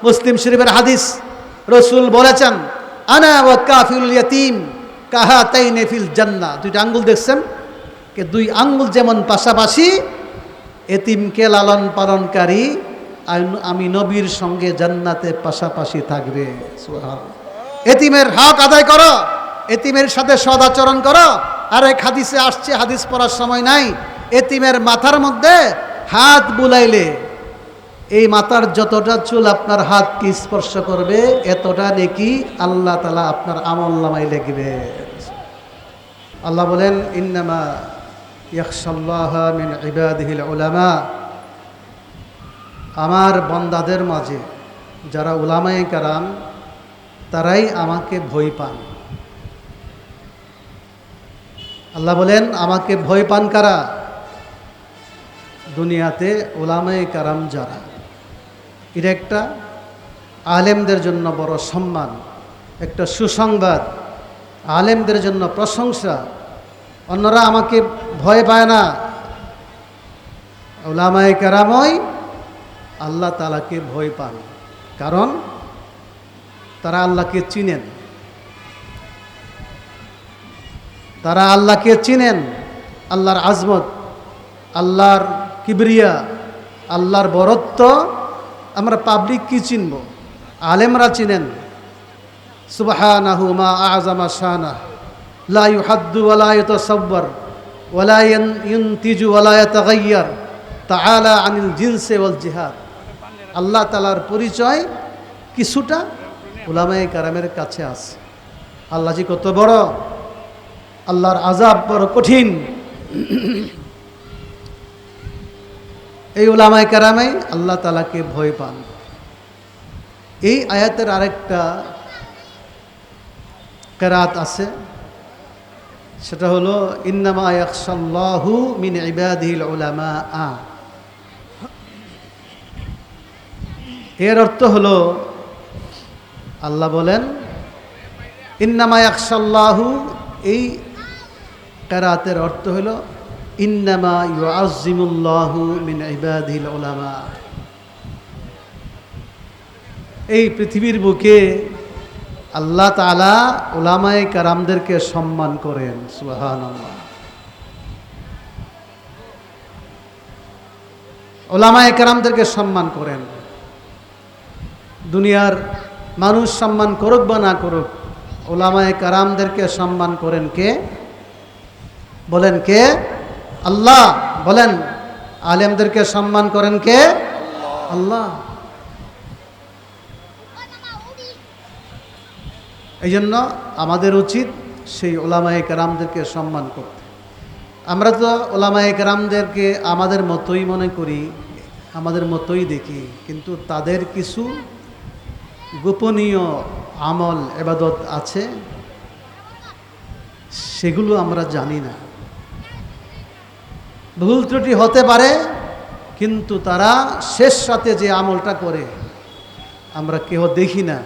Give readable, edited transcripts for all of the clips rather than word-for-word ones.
মুসলিম শরীফের হাদিস, রসুল বলেছেন আনা ওয়া কাফিলুল ইয়াতীম কাহাতাইনি ফিল জান্নাহ। দুইটা আঙ্গুল দেখছেন, দুই আঙ্গুল যেমন পাশাপাশি, এতিমকে লালন পালনকারী আমি নবীর সঙ্গে জান্নাতে পাশাপাশি থাকবে। সুবহানাল্লাহ। এতিমের হক আদায় করো, এতিমের সাথে সদাচরণ করো। আর এক হাদিসে আসছে, হাদিস পড়ার সময় নাই, এতিমের মাথার মধ্যে হাত বুলাইলে এই মাথার যতটা চুল আপনার হাতকে স্পর্শ করবে এতটা নেকি আল্লাহ তাআলা আপনার আমলনামায় লিখবে। আল্লাহ বলেন ইন্নামা ইয়াখশাল্লাহা মিন ইবাদিহিল উলামা, আমার বান্দাদের মাঝে যারা উলামায়ে কেরাম তারাই আমাকে ভয় পান। আল্লাহ বলেন আমাকে ভয় পান কারা? দুনিয়াতে উলামায়ে কেরাম যারা। এটা একটা আলেমদের জন্য বড় সম্মান, একটা সুসংবাদ, আলেমদের জন্য প্রশংসা। অন্যরা আমাকে ভয় পায় না, উলামায়ে কেরামই আল্লাহ তাআলাকে ভয় পান, কারণ তারা আল্লাহকে চিনেন, তারা আল্লাহকে চিনেন, আল্লাহর আজমত, আল্লাহর কিবরিয়া, আল্লাহর বরত্ব। আমরা পাবলিক কি চিনব? আলেমরা চিনেন। সুবহানাহু মা আযমা শানাহু লা ইউহাদ্দু ওয়া লা ইয়াতাসাব্বার ওয়া লা ইউনতিজু ওয়া লা ইয়াতাগায়্যার তাআলা আনিল জিনসি ওয়াল জিহাদ। আল্লাহ তাআলার পরিচয় কিছুটা উলামায়ে কেরামের কাছে আছে। আল্লাহ জি কত বড়, আল্লাহর আযাব বড় কঠিন। এই উলামায়ে কেরামই আল্লাহ তাআলাকে ভয় পান। এই আয়াতের আরেকটা কেরাত আছে, সেটা হলো ইন্নামা ইয়াখশাল্লাহু মিন ইবাদিহিল উলামা। এর অর্থ হলো আল্লাহ বলেন ইন্নামা ইয়াখশাল্লাহু, এই কেরাতের অর্থ হলো ইন্নামা ইউআযযিমুল্লাহু মিন ইবাদিহিল উলামা। এই পৃথিবীর বুকে আল্লাহ তাআলা উলামায়ে কেরামদেরকে সম্মান করেন। সুবহানাল্লাহ। উলামায়ে কেরামদেরকে সম্মান করেন। দুনিয়ার মানুষ সম্মান করুক বা না করুক, উলামায়ে কেরামদেরকে সম্মান করেন কে? বলেন কে? আল্লাহ। বলেন আলেমদেরকে সম্মান করেন কে? আল্লাহ। এই জন্য আমাদের উচিত সেই উলামায়ে কেরামদেরকে সম্মান করতে। আমরা তো উলামায়ে কেরামদেরকে আমাদের মতোই মনে করি, আমাদের মতোই দেখি, কিন্তু তাদের কিছু গোপনীয় আমল ইবাদত আছে, সেগুলো আমরা জানি না। ভুল ত্রুটি হতে পারে, কিন্তু তারা শেষ রাতে যে আমলটা করে আমরা কেউ দেখি না।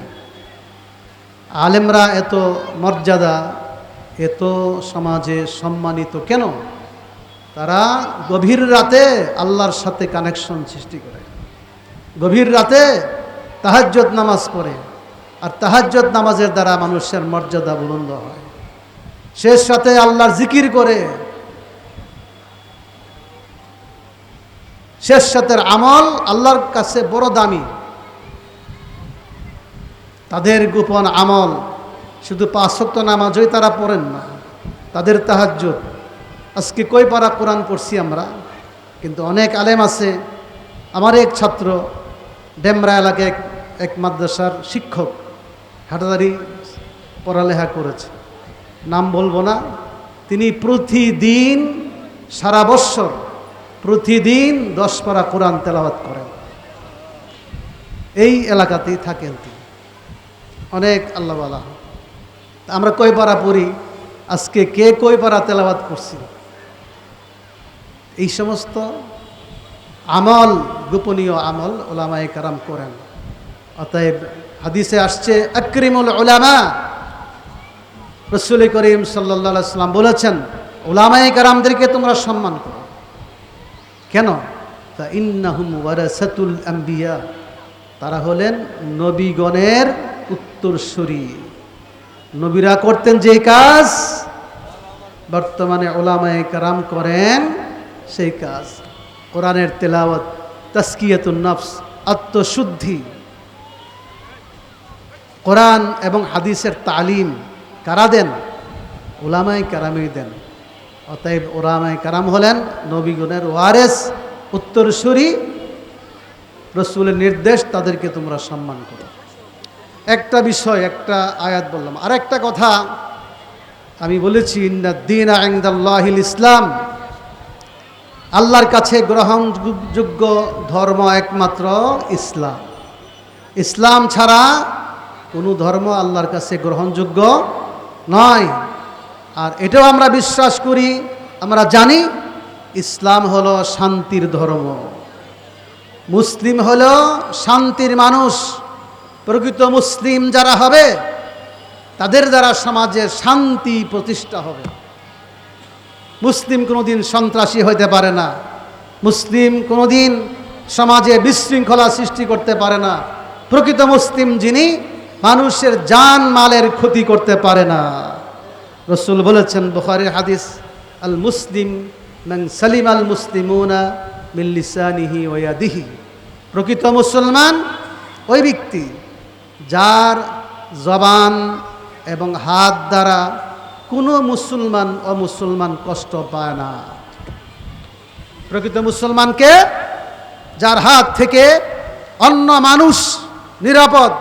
আলেমরা এত মর্যাদা, এত সমাজে সম্মানিত কেন? তারা গভীর রাতে আল্লাহর সাথে কানেকশন সৃষ্টি করে, গভীর রাতে তাহাজ্জুদ নামাজ পড়ে, আর তাহাজ্জুদ নামাজের দ্বারা মানুষের মর্যাদা বুলন্দ হয়। শেষ রাতে আল্লাহর জিকির করে, শেষ রাতের আমল আল্লাহর কাছে বড় দামি। তাদের গোপন আমল, শুধু 5 ওয়াক্ত নামাজই তারা পড়েন না, তাদের তাহাজ্জুদ। আজকে কই পারা কোরআন পড়ছি আমরা, কিন্তু অনেক আলেম আছে। আমার এক ছাত্র ডেমরা এলাকায় এক মাদ্রাসার শিক্ষক, হাটাদারি পড়ালেখা করেছে, নাম বলবো না। তিনি প্রতিদিন সারা বৎসর প্রতিদিন 10 পারা কোরআন তেলাওয়াত করেন। এই এলাকাতেই থাকেন তিনি, অনেক আল্লাহওয়ালা। আমরা কয় পারা পড়ি, আজকে কে কয় পারা তেলাওয়াত করছি? এই সমস্ত আমল, গোপনীয় আমল উলামায়ে কেরাম করেন। অতএব হাদিসে আসছে আকরিমুল উলামা, রাসূল করিম সাল্লাল্লাহু আলাইহি ওয়াসাল্লাম বলেছেন উলামায়ে কেরামদেরকে তোমরা সম্মান করো। কেন? তা ইন্নাহুম ওয়ারাসাতুল আম্বিয়া, তারা হলেন নবীগণের উত্তরসূরি। নবীরা করতেন যে কাজ বর্তমানে উলামায়ে কেরাম করেন সেই কাজ। কোরআনের তেলাওয়াত, তাসকিয়াতুন নফস, আত্মশুদ্ধি, কোরআন এবং হাদিসের তালিম কারা দেন? উলামায়ে কেরামই দেন। অতএব উলামায়ে কেরাম হলেন নবীগণের ওয়ারেস, উত্তরসূরি। রসুলের নির্দেশ, তাদেরকে তোমরা সম্মান করো। একটা বিষয়, একটা আয়াত বললাম। আর একটা কথা আমি বলেছি, ইন্নাদ-দীনা ইনদাল্লাহিল ইসলাম, আল্লাহর কাছে গ্রহণযোগ্য ধর্ম একমাত্র ইসলাম। ইসলাম ছাড়া কোনো ধর্ম আল্লাহর কাছে গ্রহণযোগ্য নয়। আর এটাও আমরা বিশ্বাস করি, আমরা জানি ইসলাম হলো শান্তির ধর্ম। মুসলিম হলো শান্তির মানুষ। প্রকৃত মুসলিম যারা হবে তাদের দ্বারা সমাজে শান্তি প্রতিষ্ঠা হবে। মুসলিম কোনোদিন সন্ত্রাসী হইতে পারে না। মুসলিম কোনোদিন সমাজে বিশৃঙ্খলা সৃষ্টি করতে পারে না। প্রকৃত মুসলিম যিনি মানুষের জান মালের ক্ষতি করতে পারে না। রসুল বলেছেন, বুখারীর হাদিস, আল মুসলিম মান সালিম আল মুসলিমুনা মিন লিসানিহি ওয়া ইয়াদিহি। প্রকৃত মুসলমান ওই ব্যক্তি যার জবান এবং হাত দ্বারা কোনো মুসলমান অমুসলমান কষ্ট পায় না। প্রকৃত মুসলমানকে যার হাত থেকে অন্য মানুষ নিরাপদ,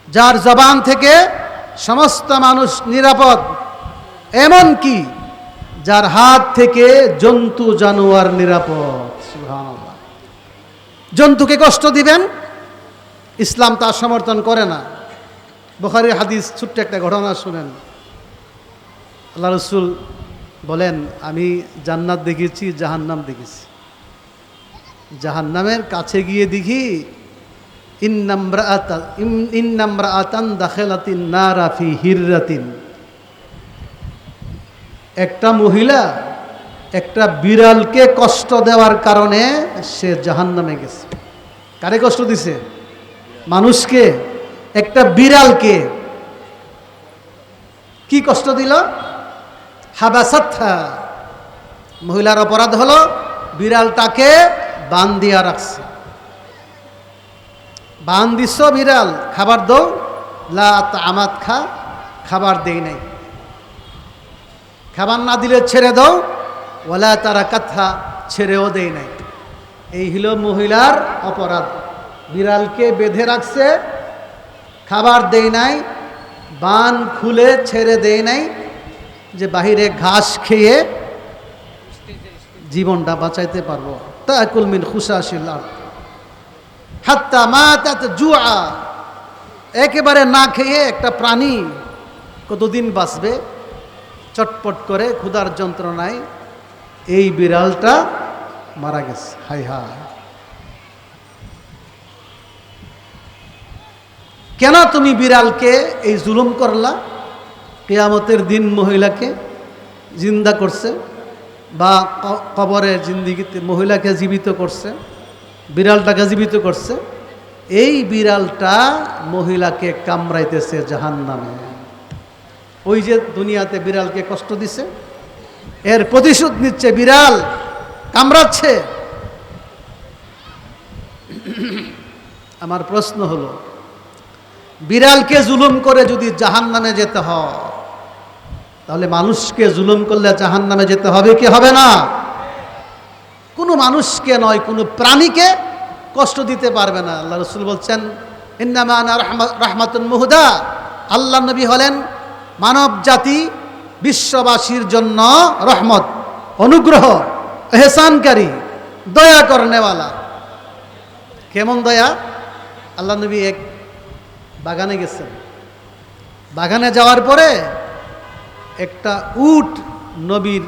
যার জবান থেকে সমস্ত মানুষ নিরাপদ, এমনকি যার হাত থেকে জন্তু জানোয়ার নিরাপদ। সুবহানাল্লাহ। জন্তুকে কষ্ট দিবেন, ইসলাম তা সমর্থন করে না। বুখারীর হাদিস, ছোট্ট একটা ঘটনা শুনেন। আল্লাহ রসুল বলেন, আমি জান্নাত দেখেছি, জাহান্নাম দেখেছি। জাহান্নামের কাছে গিয়ে দেখি, ইন্নামরাআতান দাখিলাতিন নারা ফি হিররাতিন। একটা মহিলা একটা বিড়ালকে কষ্ট দেওয়ার কারণে সে জাহান্নামে গেছে। কারে কষ্ট দিছে? মানুষকে। একটা বিড়ালকে কি কষ্ট দিল? হাবাসাতহা। মহিলার অপরাধ হলো বিড়ালটাকে বান দিয়া রাখছে। বান দিছ বিড়াল, খাবার দাও, লা তামাত খা, খাবার দেই নাই। খাবার না দিলে ছেড়ে দাও, ওয়ালা তারা কাথা, ছেড়েও দেই নাই। এই হলো মহিলার অপরাধ। বিড়ালকে বেঁধে রাখছে, খাবার দেই নাই, বান খুলে ছেড়ে দেই নাই, যে বাহিরে ঘাস খেয়ে জীবনটা বাঁচাইতে পারবো। তাকুল মিন খুশাশিল আরদ হাত্তা মাতাত জুআ। একেবারে না খেয়ে একটা প্রাণী কতদিন বাঁচবে? চটপট করে ক্ষুধার যন্ত্রণায় এই বিড়ালটা মারা গেছে। হায় হায়, কেন তুমি বিড়ালকে এই জুলুম করলা? কিয়ামতের দিন মহিলাকে জিন্দা করছে, বা কবরে জিন্দিগিতে মহিলাকে জীবিত করছে, বিড়ালটাকে জীবিত করছে। এই বিড়ালটা মহিলাকে কামড়াইতেছে জাহান্নামে। ওই যে দুনিয়াতে বিড়ালকে কষ্ট দিছে, এর প্রতিশোধ নিচ্ছে। বিড়াল কামড়াচ্ছে। আমার প্রশ্ন হলো, বিড়ালকে জুলুম করে যদি জাহান্নামে যেতে হয়, তাহলে মানুষকে জুলুম করলে জাহান্নামে যেতে হবে কি হবে না? কোনো মানুষকে নয়, কোনো প্রাণীকে কষ্ট দিতে পারবে না। আল্লাহ রসুল বলছেন, ইন্নামা আনা রাহমাতুন মুহদা। আল্লাহ নবী হলেন মানব জাতি বিশ্ববাসীর জন্য রহমত, অনুগ্রহ, এহসানকারী, দয়া করনেওয়ালা। কেমন দয়া? আল্লাহ নবী এক বাগানে গেছেন। বাগানে যাওয়ার পরে একটা উট নবীর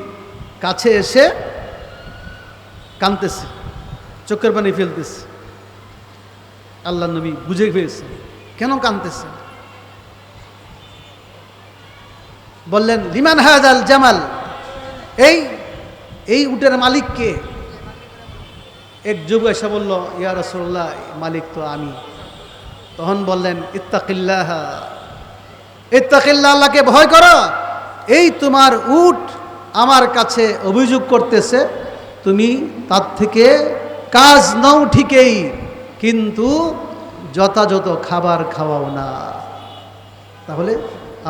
কাছে এসে কাঁদতেছে, চোখের পানি ফেলতেছে। আল্লাহ নবী বুঝে পেয়েছে কেন কাঁদতেছে। বললেন, লিমান হাযাল জামাল, এই উটের মালিক কে? এক যুবক এসে বলল, ইয়া রাসূলুল্লাহ, মালিক তো আমি। তখন বললেন, ইত্তাকিল্লাহ, ইত্তাকিল্লাহ, আল্লাহকে ভয় করো। এই তোমার উট আমার কাছে অভিযোগ করতেছে, তুমি তার থেকে কাজ নাও ঠিকই, কিন্তু যথাযথ খাবার খাওয়াও না। তাহলে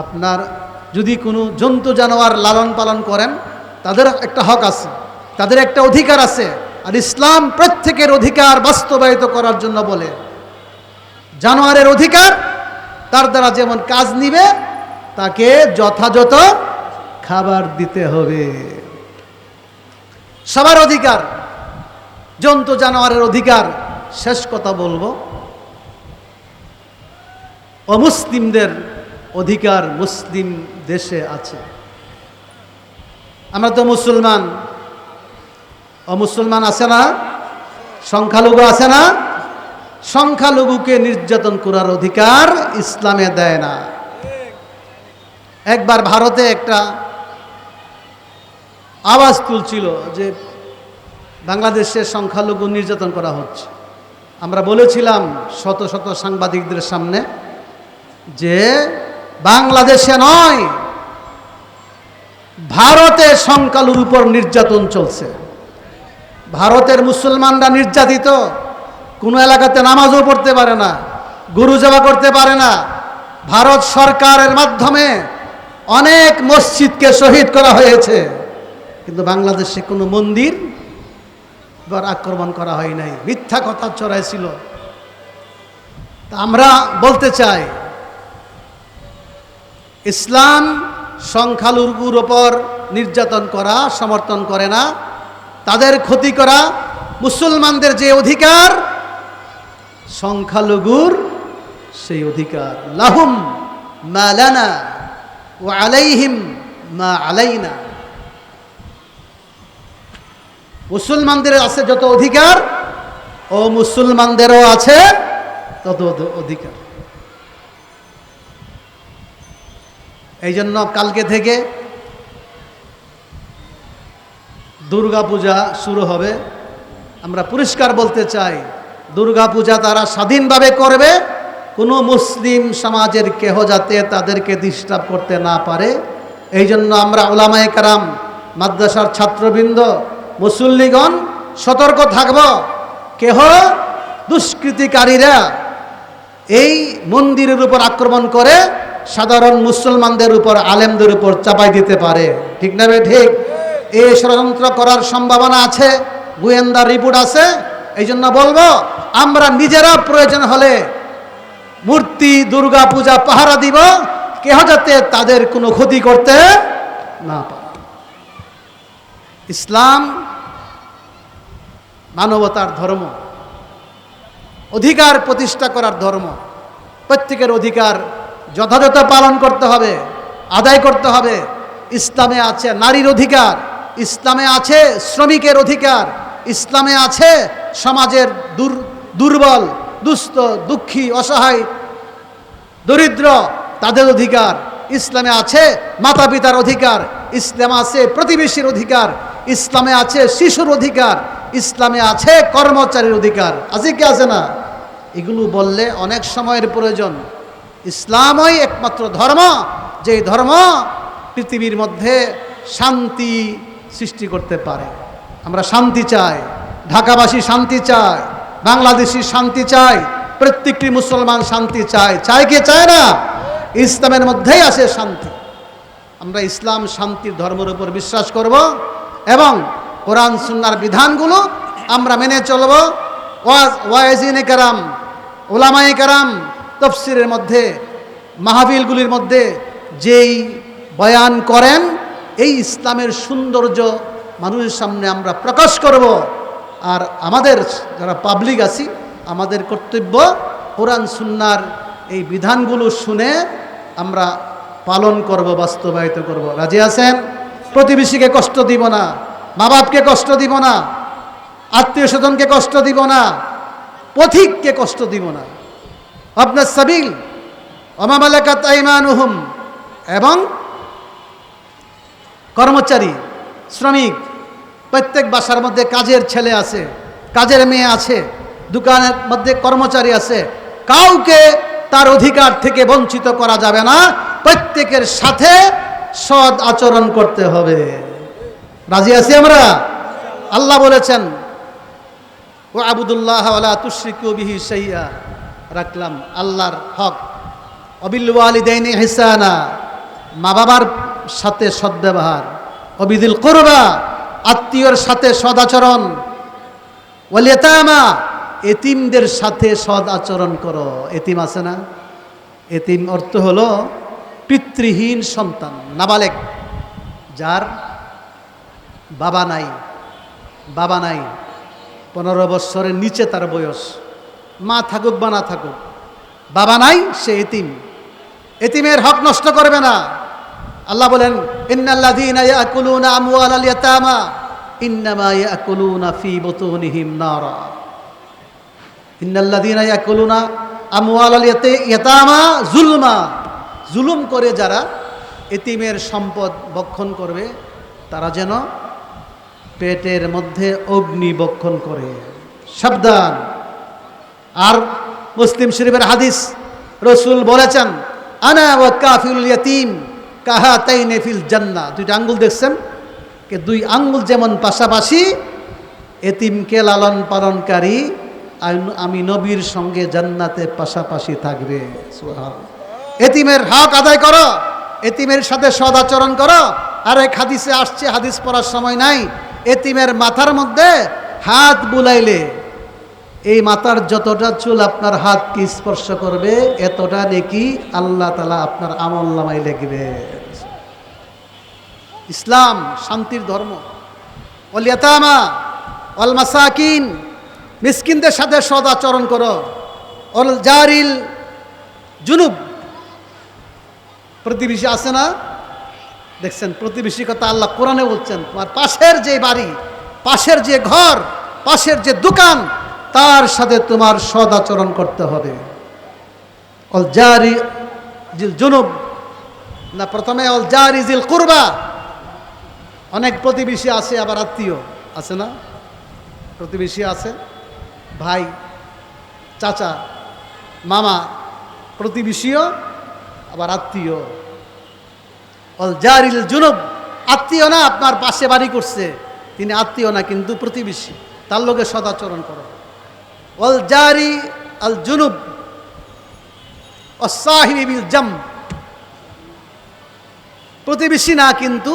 আপনার যদি কোনো জন্তু জানোয়ার লালন পালন করেন, তাদের একটা হক আছে, তাদের একটা অধিকার আছে। আর ইসলাম প্রত্যেকের অধিকার বাস্তবায়িত করার জন্য বলে, জানোয়ারের অধিকার, তার দ্বারা যেমন কাজ নিবে তাকে যথাযথ খাবার দিতে হবে। সবার অধিকার, জন্তু জানোয়ারের অধিকার। শেষ কথা বলবো, অমুসলিমদের অধিকার মুসলিম দেশে আছে। আমরা তো মুসলমান, অমুসলমান আছে না, সংখ্যালঘু আছে না। সংখ্যালঘুকে নির্যাতন করার অধিকার ইসলামে দেয় না। একবার ভারতে একটা আওয়াজ তুলছিল যে বাংলাদেশের সংখ্যালঘু নির্যাতন করা হচ্ছে। আমরা বলেছিলাম শত শত সাংবাদিকদের সামনে যে বাংলাদেশে নয়, ভারতে সংখ্যালঘুর উপর নির্যাতন চলছে। ভারতের মুসলমানরা নির্যাতিত, কোনো এলাকাতে নামাজও পড়তে পারে না, গরু জবা করতে পারে না। ভারত সরকারের মাধ্যমে অনেক মসজিদকে শহীদ করা হয়েছে, কিন্তু বাংলাদেশে কোনো মন্দির আক্রমণ করা হয় নাই, মিথ্যা কথা ছড়াইছিল। তা আমরা বলতে চাই, ইসলাম সংখ্যালঘুর উপর নির্যাতন করা সমর্থন করে না, তাদের ক্ষতি করা। মুসলমানদের যে অধিকার, সংখ্যালঘুর সেই অধিকার। লাহুম মা লানা ওয়া আলাইহিম মা আলাইনা। মুসলমানদের আছে যত অধিকার, ও মুসলমানদেরও আছে তত অধিকার। এই জন্য কালকে থেকে দুর্গা পূজা শুরু হবে। আমরা পরিষ্কার বলতে চাই, দুর্গা পূজা তারা স্বাধীনভাবে করবে, কোনো মুসলিম সমাজের কেহ যাতে তাদেরকে ডিস্টার্ব করতে না পারে। এই জন্য আমরা উলামায়ে কেরাম, মাদ্রাসার ছাত্রবৃন্দ, মুসল্লিগণ সতর্ক থাকব। কেহ দুষ্কৃতিকারীরা এই মন্দিরের উপর আক্রমণ করে সাধারণ মুসলমানদের উপর, আলেমদের উপর চাপাই দিতে পারে। ঠিক না ভাই? ঠিক। এই ষড়যন্ত্র করার সম্ভাবনা আছে, গোয়েন্দার রিপোর্ট আছে। এই জন্য বলবো, আমরা নিজেরা প্রয়োজন হলে মূর্তি দুর্গা পূজা পাহারা দিব, কেহ যাতে তাদের কোনো ক্ষতি করতে না পারে। ইসলাম মানবতার ধর্ম, অধিকার প্রতিষ্ঠা করার ধর্ম। প্রত্যেকের অধিকার যথাযথ পালন করতে হবে, আদায় করতে হবে। ইসলামে আছে নারীর অধিকার, ইসলামে আছে শ্রমিকের অধিকার, ইসলামে আছে সমাজের দুর্বল, দুস্থ, দুঃখী, অসহায়, দরিদ্র তাদের অধিকার। ইসলামে আছে মাতা পিতার অধিকার, ইসলামে আছে প্রতিবেশীর অধিকার, ইসলামে আছে শিশুর অধিকার, ইসলামে আছে কর্মচারীর অধিকার। আছে কি আছে না? এগুলো বললে অনেক সময়ের প্রয়োজন। ইসলামই একমাত্র ধর্ম, যে ধর্ম পৃথিবীর মধ্যে শান্তি সৃষ্টি করতে পারে। আমরা শান্তি চাই, ঢাকাবাসী শান্তি চায়, বাংলাদেশি শান্তি চায়, প্রত্যেকটি মুসলমান শান্তি চায়। চায় কে চায় না? ইসলামের মধ্যেই আছে শান্তি। আমরা ইসলাম শান্তির ধর্মের উপর বিশ্বাস করব এবং কোরআন সুন্নাহর বিধানগুলো আমরা মেনে চলব। ওয়াইজিনে কেরাম, ওলামায়ে কেরাম তাফসীরের মধ্যে, মাহফিলগুলির মধ্যে যেই বয়ান করেন, এই ইসলামের সৌন্দর্য মানুষের সামনে আমরা প্রকাশ করব। আর আমাদের যারা পাবলিক আছি, আমাদের কর্তব্য কোরআন সুন্নাহর এই বিধানগুলো শুনে আমরা পালন করব, বাস্তবায়িত করব। রাজি আছেন? প্রতিবেশীকে কষ্ট দিব না, মা বাপকে কষ্ট দিব না, আত্মীয় স্বজনকে কষ্ট দিব না, পথিককে কষ্ট দিব না। আপনার সাবিল ওমা মালাকাত আইমানুহুম, এবং কর্মচারী, শ্রমিক, প্রত্যেক বাসার মধ্যে কাজের ছেলে আছে, কাজের মেয়ে আছে, দোকানের মধ্যে কর্মচারী আছে, কাউকে তার অধিকার থেকে বঞ্চিত করা যাবে না। প্রত্যেকের সাথে সৎ আচরণ করতে হবে। রাজি আছি আমরা? আল্লাহ বলেছেন ও আবুদুল্লাহ ওয়ালা তুশরিকু বিহি শাইআ, রাখলাম আল্লাহর হক। অবিল ওয়ালিদাইনি ইহসানা, মা বাবার সাথে সদ্ব্যবহার। অবিদিল কুরবা, আত্মীয়র সাথে সদাচরণ। ওয়াল ইয়াতামা, এতিমদের সাথে সদ আচরণ করো। এতিম আছে না? এতিম অর্থ হলো পিতৃহীন সন্তান, নাবালেগ, যার বাবা নাই, 15 বৎসরের নিচে তার বয়স, মা থাকুক বা না থাকুক, বাবা নাই, সে এতিম। এতিমের হক নষ্ট করবে না। আল্লাহ বলেন ইন্নাল্লাযীনা ইয়াকুলুনা আমওয়ালাল ইয়াতামা ইন্নামা ইয়াকুলুনা ফি বুতুনিহিম নারা। ইন্নাল্লাযীনা ইয়াকুলুনা আমওয়ালাল ইয়াতামা যুলমা, জুলুম করে যারা এতিমের সম্পদ ভক্ষণ করবে, তারা যেন পেটের মধ্যে অগ্নি ভক্ষণ করে। সাবধান। আর মুসলিম শরীফের হাদিস, রসুল বলেছেন আনা ওয়া কাফিলুল ইয়াতীম কাহাতাইনি ফিল জান্নাহ। দুইটা আঙ্গুল দেখছেন, কে দুই আঙ্গুল যেমন পাশাপাশি, এতিমকে লালন পালনকারী আমি নবীর সঙ্গে জান্নাতে পাশাপাশি থাকবে। সুবহানাল্লাহ। এতিমের হক আদায় করো, এতিমের সাথে সদাচরণ করো। আর এক হাদিসে আসছে, হাদিস পড়ার সময় নাই, এতিমের মাথার মধ্যে হাত বুলাইলে এই মাথার যতটা চুল আপনার হাতকে স্পর্শ করবে, এতটা নেকি আল্লাহ তাআলা আপনার আমলনামায় লিখবে। ইসলাম শান্তির ধর্ম। ওয়াল ইয়াতামা ওয়াল মাসাকিন, মিসকিনদের সাথে সদাচরণ করো। ওয়াল জারিল জুনুব, প্রতিবেশী আছে না? দেখছেন প্রতিবেশী কথা আল্লাহ কোরআনে বলছেন, তোমার পাশের যে বাড়ি, পাশের যে ঘর, পাশের যে দোকান, তার সাথে তোমার সদাচরণ করতে হবে। অল জারি জিল জুনুব না, প্রথমে অল জারি জিল কুরবা। অনেক প্রতিবেশী আছে, আবার আত্মীয় আছে না? প্রতিবেশী আছে, ভাই, চাচা, মামা, প্রতিবেশীও আবার আত্মীয়। অল জারিল জুনুব, আত্মীয় না, আপনার পাশে বাড়ি করছে, তিনি আত্মীয় না কিন্তু প্রতিবেশী, তার লোকে সদাচরণ করো। ওয়াল জারি আল জুনুব ওয়াসাহিবি বিল জাম, প্রতিবেশী না কিন্তু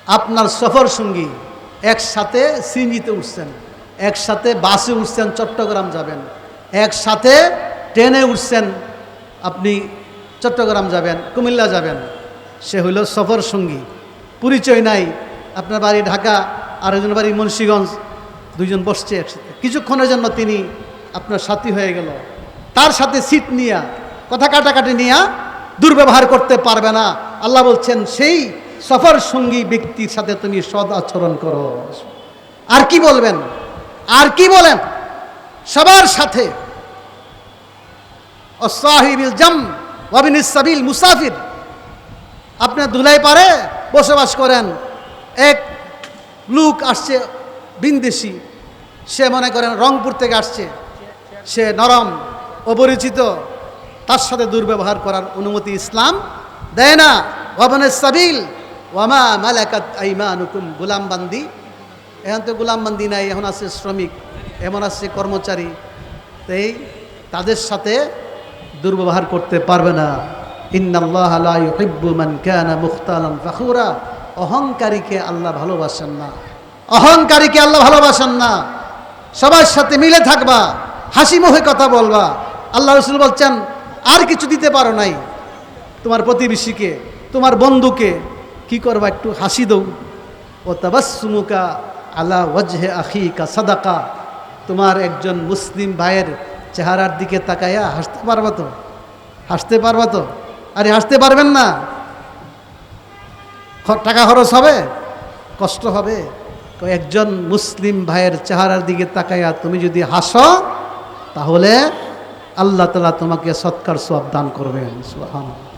আপনার সফর সঙ্গী। একসাথে সিঞ্জিতে উঠছেন, একসাথে বাসে উঠছেন, চট্টগ্রাম যাবেন, একসাথে ট্রেনে উঠছেন, আপনি চট্টগ্রাম যাবেন, কুমিল্লা যাবেন, সে হইল সফর সঙ্গী। পরিচয় নাই, আপনার বাড়ি ঢাকা, আরেকজন বাড়ি মুন্সিগঞ্জ, দুইজন বসছে একসাথে, কিছুক্ষণের জন্য তিনি আপনার সাথী হয়ে গেল, তার সাথে সিট নিয়া কথা কাটাকাটি নিয়া দুর্ব্যবহার করতে পারবে না। আল্লাহ বলছেন সেই সফর সঙ্গী ব্যক্তির সাথে তুমি সদ আচরণ করো। আর কি বলবেন? আর কি বলেন? সবার সাথে ওয়াসাহিবিল জাম ওয়াবিনিস সাবিল মুসাফির। আপনার ধুলাই পারে বসবাস করেন, এক লোক আসছে বিন্দেশি, সে মনে করেন রংপুর থেকে আসছে, সে নরম, অপরিচিত, তার সাথে দুর্ব্যবহার করার অনুমতি ইসলাম দেয় না। ওয়াবিনিস সাবিল ওয়ামা মালাকাত আইমানুকুম, গোলামবান্দি। এখন তো গোলামবান্দি নাই, এখন আছে শ্রমিক, এমন আছে কর্মচারী, তাই তাদের সাথে দুর্ব্যবহার করতে পারবে না। ইন্নাল্লাহা লা ইউহিব্বু মান কানা মুখতালান ফাখুরা, অহংকারীকে আল্লাহ ভালোবাসেন না, অহংকারীকে আল্লাহ ভালোবাসেন না। সবার সাথে মিলে থাকবা, হাসি মুখে কথা বলবা। আল্লাহ রাসূল বলছেন আর কিছু দিতে পারো নাই, তোমার প্রতিবেশীকে, তোমার বন্ধুকে কি করবা? একটু হাসি দাও। ও তাবাসসুমুকা আলা ওয়াজহি আখিকা সাদাকা, তোমার একজন মুসলিম ভাইয়ের চেহারার দিকে তাকাইয়া হাসতে পারবা তো? হাসতে পারবা তো? আরে হাসতে পারবেন না, টাকা খরচ হবে, কষ্ট হবে। একজন মুসলিম ভাইয়ের চেহারার দিকে তাকাইয়া তুমি যদি হাসো, তাহলে আল্লাহ তাআলা তোমাকে সৎকার সওয়াব দান করবেন। সুবহানাল্লাহ।